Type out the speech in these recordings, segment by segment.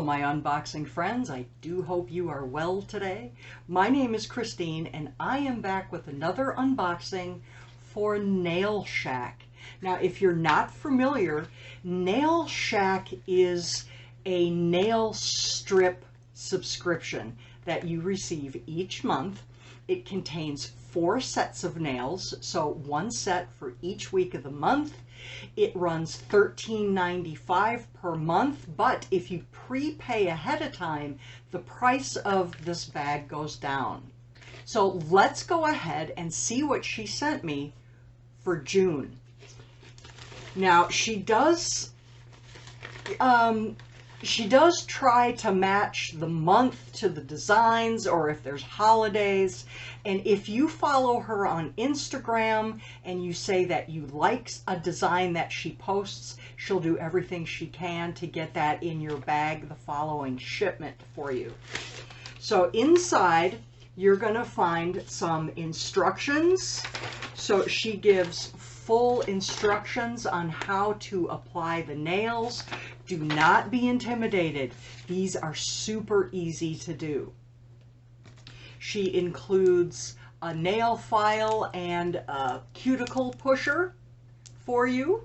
my unboxing friends. I do hope you are well today. My name is Christine and I am back with another unboxing for Diynailshack. Now, if you're not familiar, Diynailshack is a nail strip subscription that you receive each month. It contains 4 sets of nails, so 1 set for each week of the month. It runs $13.95 per month, but if you prepay ahead of time, the price of this bag goes down. So let's go ahead and see what she sent me for June. Now, she does try to match the month to the designs, or if there's holidays. And if you follow her on Instagram and you say that you like a design that she posts, she'll do everything she can to get that in your bag the following shipment for you. So inside, you're going to find some instructions. So she gives full instructions on how to apply the nails. Do not be intimidated. These are super easy to do. She includes a nail file and a cuticle pusher for you.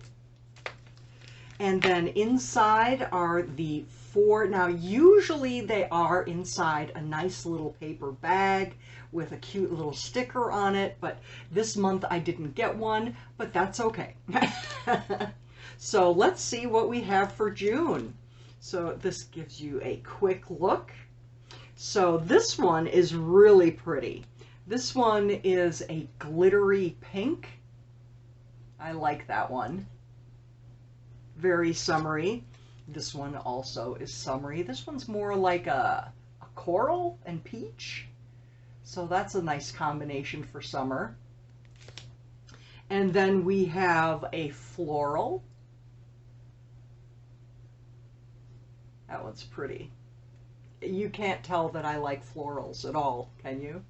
And then inside are the 4, now usually they are inside a nice little paper bag with a cute little sticker on it, but this month I didn't get one, but that's okay. So let's see what we have for June. So this gives you a quick look. So this one is really pretty. This one is a glittery pink. I like that one. Very summery. This one also is summery. This one's more like a coral and peach. So that's a nice combination for summer. And then we have a floral. That one's pretty. You can't tell that I like florals at all, can you?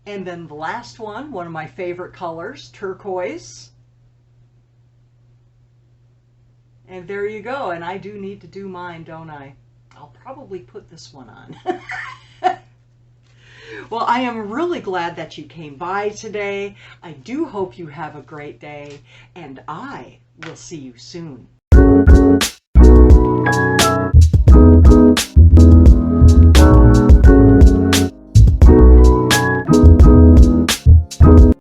And then the last one of my favorite colors, turquoise. And there you go. And I do need to do mine, don't I? I'll probably put this one on. Well, I am really glad that you came by today. I do hope you have a great day, and I will see you soon.